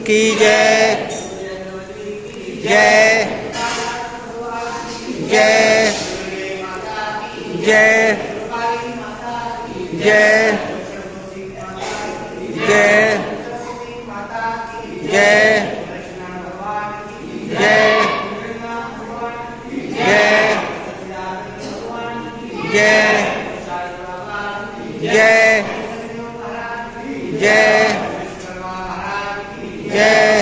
की जय। जय जय जय जय जय जय जय जय जय जय जय जय जय जय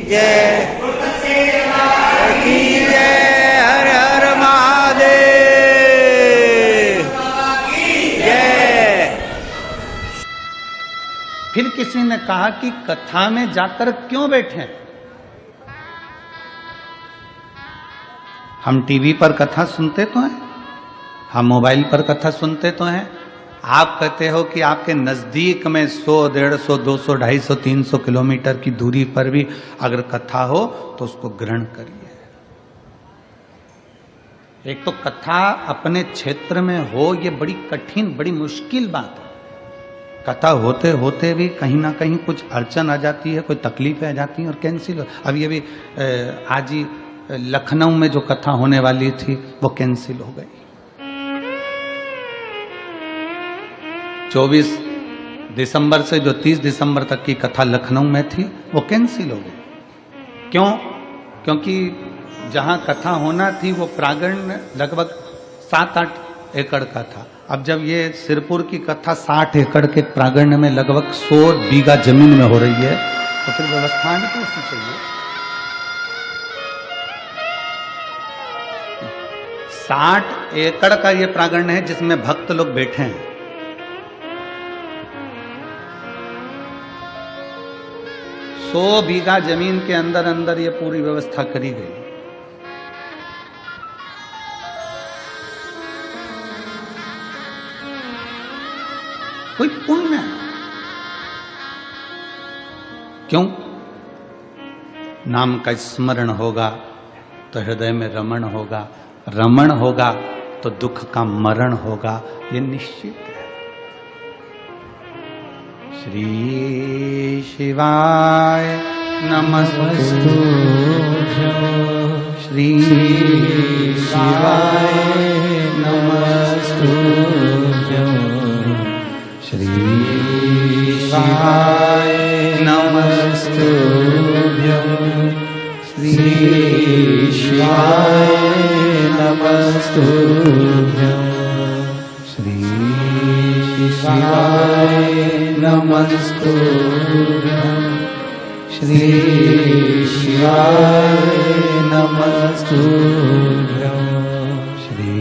जय की जय। हर हर महादेव जय। फिर किसी ने कहा कि कथा में जाकर क्यों बैठे? हम टीवी पर कथा सुनते तो हैं, हम मोबाइल पर कथा सुनते तो हैं। आप कहते हो कि आपके नजदीक में 100, 150, 200, 250, 300 किलोमीटर की दूरी पर भी अगर कथा हो तो उसको ग्रहण करिए। एक तो कथा अपने क्षेत्र में हो, ये बड़ी कठिन, बड़ी मुश्किल बात है। कथा होते होते भी कहीं ना कहीं कुछ अड़चन आ जाती है, कोई तकलीफें आ जाती हैं और कैंसिल हो। अब ये भी आज ही लखनऊ में जो कथा होने वाली थी वो कैंसिल हो गई। 24 दिसंबर से जो 30 दिसंबर तक की कथा लखनऊ में थी वो कैंसिल हो गई। क्यों? क्योंकि जहां कथा होना थी वो प्रांगण लगभग 7-8 एकड़ का था। अब जब ये सिरपुर की कथा 60 एकड़ के प्रांगण में लगभग 100 बीघा जमीन में हो रही है तो फिर व्यवस्था भी कैसी चाहिए? 60 एकड़ का ये प्रांगण है जिसमें भक्त लोग बैठे हैं। सौ बीघा जमीन के अंदर अंदर ये पूरी व्यवस्था करी गई। कोई पुण्य क्यों? नाम का स्मरण होगा तो हृदय में रमण होगा, रमण होगा तो दुख का मरण होगा, ये निश्चित है। श्री शिवाय नमस्तु। श्री शिवाय नमस्तु। श्री शिवाय नमस्तु। श्री शिवाय नमस्तु। श्री शिवाय नमस्तु। श्री शिवाय नमस्तु। श्री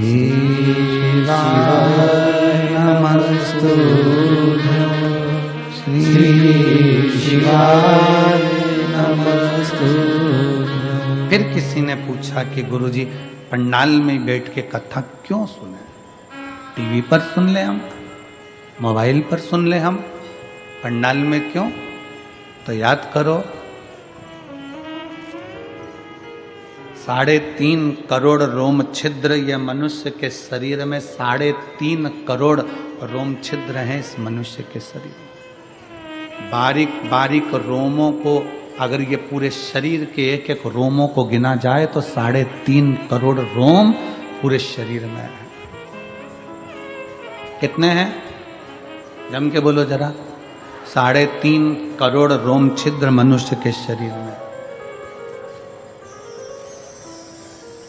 शिवाय नमस्तु। श्री शिवाय नमस्तु। फिर किसी ने पूछा कि गुरुजी पंडाल में बैठ के कथा क्यों सुने? टीवी पर सुन ले हम, मोबाइल पर सुन ले हम, पंडाल में क्यों? तो याद करो 3.5 करोड़ रोम छिद्र ये मनुष्य के शरीर में 3.5 करोड़ रोम छिद्र हैं इस मनुष्य के शरीर में। बारीक बारीक रोमों को अगर ये पूरे शरीर के एक एक रोमों को गिना जाए तो 3.5 करोड़ रोम पूरे शरीर में है। कितने हैं? जम के बोलो जरा। 3.5 करोड़ रोम छिद्र मनुष्य के शरीर में।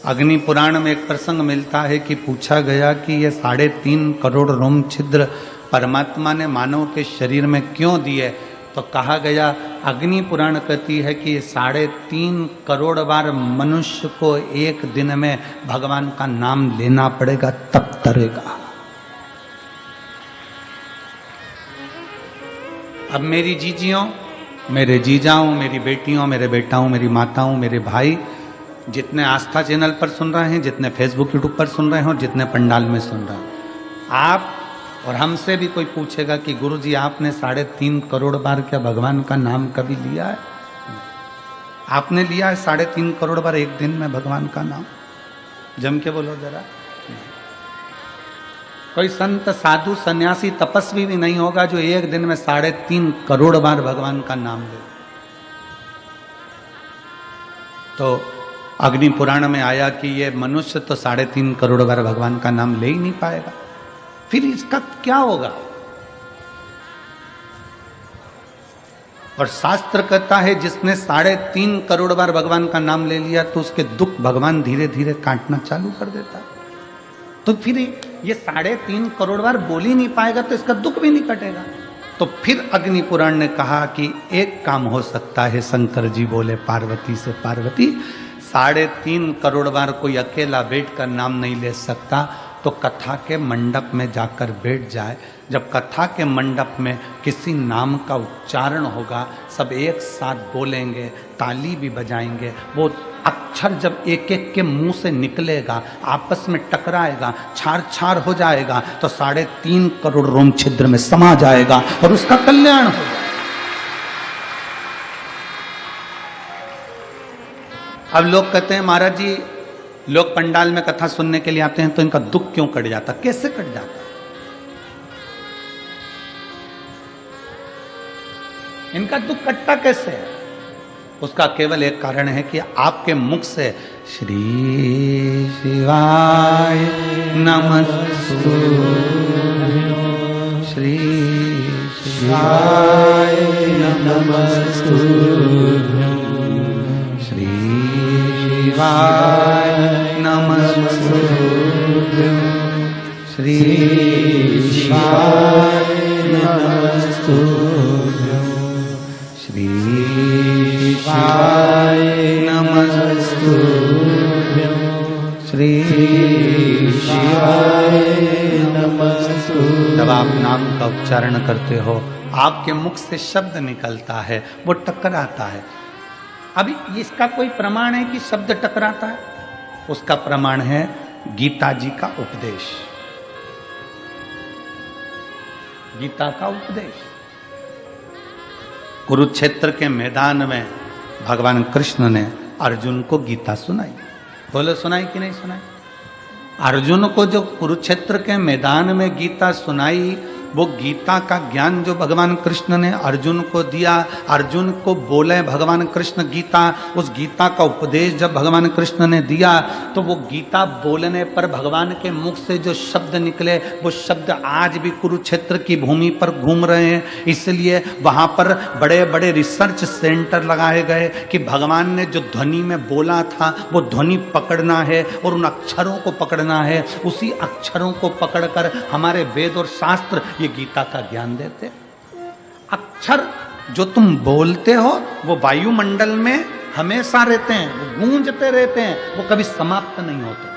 अग्नि पुराण में एक प्रसंग मिलता है कि पूछा गया कि ये 3.5 करोड़ रोम छिद्र परमात्मा ने मानव के शरीर में क्यों दिए? तो कहा गया, अग्नि पुराण कहती है कि 3.5 करोड़ बार मनुष्य को एक दिन में भगवान का नाम लेना पड़ेगा तब तरेगा। अब मेरी जीजियों, मेरे जीजाओं, मेरी बेटियों, मेरे बेटाओं, मेरी माताओं, मेरे भाई, जितने आस्था चैनल पर सुन रहे हैं, जितने फेसबुक यूट्यूब पर सुन रहे हैं और जितने पंडाल में सुन रहे हैं, आप और हमसे भी कोई पूछेगा कि गुरुजी आपने 3.5 करोड़ बार क्या भगवान का नाम कभी लिया है? आपने लिया है 3.5 करोड़ बार एक दिन में भगवान का नाम? जम के बोलो जरा। कोई संत साधु सन्यासी तपस्वी भी नहीं होगा जो एक दिन में 3.5 करोड़ बार भगवान का नाम ले। तो अग्नि पुराण में आया कि ये मनुष्य तो 3.5 करोड़ बार भगवान का नाम ले ही नहीं पाएगा, फिर इसका क्या होगा? और शास्त्र कहता है जिसने 3.5 करोड़ बार भगवान का नाम ले लिया तो उसके दुख भगवान धीरे धीरे काटना चालू कर देता। तो फिर ये 3.5 करोड़ बार बोल ही नहीं पाएगा तो इसका दुख भी नहीं कटेगा। तो फिर अग्नि पुराण ने कहा कि एक काम हो सकता है। शंकर जी बोले पार्वती से, पार्वती 3.5 करोड़ बार कोई अकेला बैठ कर नाम नहीं ले सकता, तो कथा के मंडप में जाकर बैठ जाए। जब कथा के मंडप में किसी नाम का उच्चारण होगा, सब एक साथ बोलेंगे, ताली भी बजाएंगे, वो अक्षर जब एक एक के मुंह से निकलेगा, आपस में टकराएगा, छार छार हो जाएगा, तो 3.5 करोड़ रोम छिद्र में समा जाएगा और उसका कल्याण होगा। अब लोग कहते हैं महाराज जी, लोग पंडाल में कथा सुनने के लिए आते हैं तो इनका दुख क्यों कट जाता? कैसे कट जाता? इनका दुख कटता कैसे है? उसका केवल एक कारण है कि आपके मुख से श्री शिवाय नमस्तु, श्री शिवाय नमस्तु, श्री शिवाय नमस्तु, श्री शिवाय नमस्तु, श्री शिवाय नमस्तु, श्री शिवाय नमस्तु। जब आप नाम का उच्चारण करते हो, आपके मुख से शब्द निकलता है, वो टकराता है। अभी इसका कोई प्रमाण है कि शब्द टकराता है? उसका प्रमाण है गीता जी का उपदेश। गीता का उपदेश कुरुक्षेत्र के मैदान में भगवान कृष्ण ने अर्जुन को गीता सुनाई। बोलो सुनाई कि नहीं सुनाई? अर्जुन को जो कुरुक्षेत्र के मैदान में गीता सुनाई, वो गीता का ज्ञान जो भगवान कृष्ण ने अर्जुन को दिया, अर्जुन को बोले भगवान कृष्ण गीता, उस गीता का उपदेश जब भगवान कृष्ण ने दिया, तो वो गीता बोलने पर भगवान के मुख से जो शब्द निकले, वो शब्द आज भी कुरुक्षेत्र की भूमि पर घूम रहे हैं। इसलिए वहाँ पर बड़े बड़े रिसर्च सेंटर लगाए गए कि भगवान ने जो ध्वनि में बोला था, वो ध्वनि पकड़ना है और उन अक्षरों को पकड़ना है। उसी अक्षरों को पकड़कर हमारे वेद और शास्त्र ये गीता का ज्ञान देते। अक्षर जो तुम बोलते हो वो वायुमंडल में हमेशा रहते हैं, वो गूंजते रहते हैं, वो कभी समाप्त नहीं होते।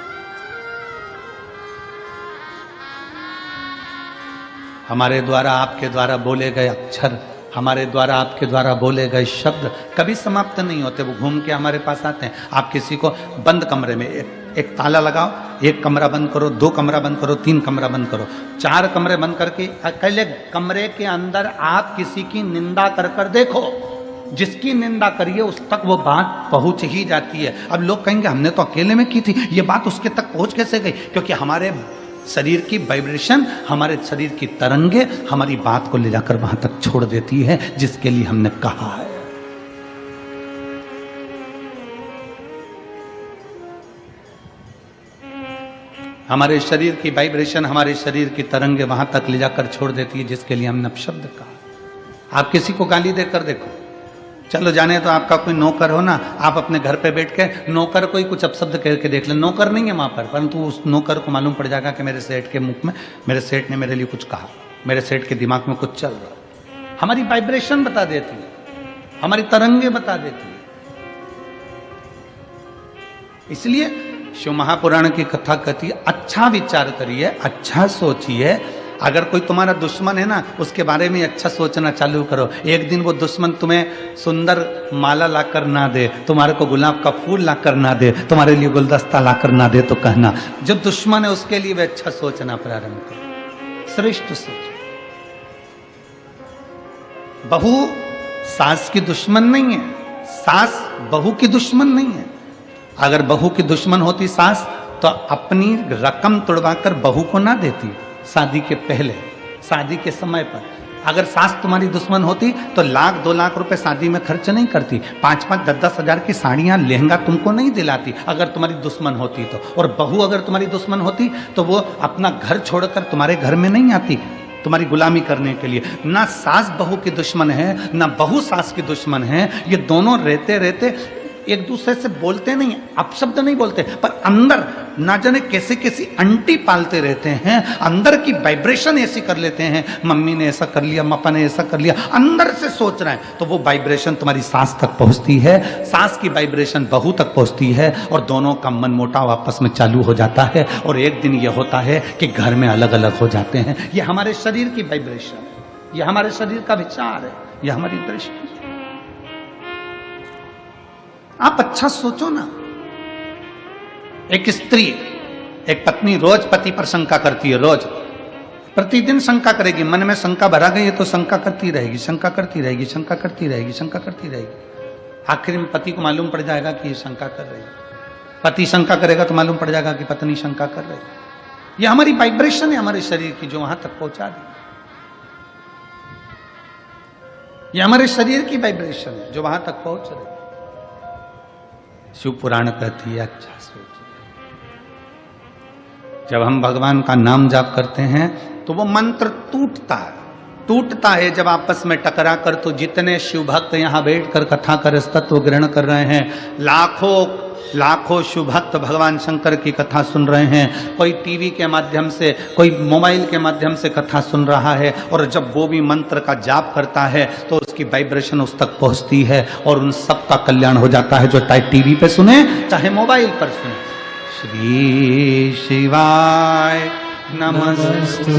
हमारे द्वारा आपके द्वारा बोले गए अक्षर, हमारे द्वारा आपके द्वारा बोले गए शब्द कभी समाप्त नहीं होते, वो घूम के हमारे पास आते हैं। आप किसी को बंद कमरे में एक ताला लगाओ, 1 कमरा बंद करो, 2 कमरा बंद करो, 3 कमरा बंद करो, 4 कमरे बंद करके अकेले कमरे के अंदर आप किसी की निंदा कर कर देखो, जिसकी निंदा करिए उस तक वो बात पहुंच ही जाती है। अब लोग कहेंगे हमने तो अकेले में की थी, ये बात उसके तक पहुंच कैसे गई? क्योंकि हमारे शरीर की वाइब्रेशन, हमारे शरीर की तरंगे हमारी बात को ले जाकर वहां तक छोड़ देती है जिसके लिए हमने कहा है। हमारे शरीर की वाइब्रेशन, हमारे शरीर की तरंगे वहां तक ले जाकर छोड़ देती है जिसके लिए हमने अपशब्द कहा। आप किसी को गाली देकर देखो, चलो जाने तो आपका कोई नौकर हो ना, आप अपने घर पे बैठ के नौकर कोई कुछ अपशब्द कह के देख ले, नौकर नहीं है वहां पर, परंतु उस नौकर को मालूम पड़ जाएगा कि मेरे सेठ के मुख में, मेरे सेठ ने मेरे लिए कुछ कहा, मेरे सेठ के दिमाग में कुछ चल रहा है। हमारी वाइब्रेशन बता देती है, हमारी तरंगे बता देती है। इसलिए शिव महापुराण की कथा कहती है, अच्छा विचार करिए, अच्छा सोचिए। अगर कोई तुम्हारा दुश्मन है ना, उसके बारे में अच्छा सोचना चालू करो। एक दिन वो दुश्मन तुम्हें सुंदर माला लाकर ना दे, तुम्हारे को गुलाब का फूल लाकर ना दे, तुम्हारे लिए गुलदस्ता लाकर ना दे, तो कहना जो दुश्मन है उसके लिए वे अच्छा सोचना प्रारंभ करो, श्रेष्ठ सोचो। बहू सास की दुश्मन नहीं है, सास बहू की दुश्मन नहीं है। अगर बहू की दुश्मन होती सास तो अपनी रकम तुड़वाकर बहू को ना देती, शादी के पहले, शादी के समय पर। अगर सास तुम्हारी दुश्मन होती तो 1-2 लाख रुपए शादी में खर्च नहीं करती, 5-5, 10-10 हजार की साड़ियां, लहंगा तुमको नहीं दिलाती अगर तुम्हारी दुश्मन होती तो। और बहू अगर तुम्हारी दुश्मन होती तो वो अपना घर छोड़कर तुम्हारे घर में नहीं आती तुम्हारी गुलामी करने के लिए। ना सास बहू की दुश्मन है, ना बहू सास की दुश्मन है। ये दोनों रहते रहते एक दूसरे से बोलते नहीं, अपशब्द नहीं बोलते, पर अंदर ना जाने कैसे कैसी अंटी पालते रहते हैं, अंदर की वाइब्रेशन ऐसी कर लेते हैं। मम्मी ने ऐसा कर लिया, पापा ने ऐसा कर लिया, अंदर से सोच रहे हैं तो वो वाइब्रेशन तुम्हारी सास तक पहुंचती है, सास की वाइब्रेशन बहू तक पहुंचती है, और दोनों का मनमुटाव आपस में चालू हो जाता है। और एक दिन ये होता है कि घर में अलग अलग हो जाते हैं। ये हमारे शरीर की वाइब्रेशन, ये हमारे शरीर का विचार है, ये हमारी दृष्टि। आप अच्छा सोचो ना, एक स्त्री, एक पत्नी रोज पति पर शंका करती है, रोज प्रतिदिन शंका करेगी, मन में शंका भरा गई है तो शंका करती रहेगी, शंका करती रहेगी, शंका करती रहेगी, शंका करती रहेगी। आखिर में पति को मालूम पड़ जाएगा कि ये शंका कर रही है। पति शंका करेगा तो मालूम पड़ जाएगा कि पत्नी शंका कर रही है। ये हमारी वाइब्रेशन है हमारे शरीर की जो वहां तक पहुंचा दी। ये हमारे शरीर की वाइब्रेशन है जो वहां तक पहुंच रही है। शिव पुराण कहती है, अच्छा सोचिए, जब हम भगवान का नाम जाप करते हैं तो वो मंत्र टूटता है जब आपस में टकरा कर। तो जितने शिव भक्त यहाँ बैठ कर कथा कर तत्व ग्रहण कर रहे हैं, लाखों शिव भक्त भगवान शंकर की कथा सुन रहे हैं। कोई टीवी के माध्यम से, कोई मोबाइल के माध्यम से कथा सुन रहा है, और जब वो भी मंत्र का जाप करता है तो उसकी वाइब्रेशन उस तक पहुंचती है और उन सब का कल्याण हो जाता है, जो चाहे टीवी पे सुने चाहे मोबाइल पर सुने। श्री शिवाय नमस्तु।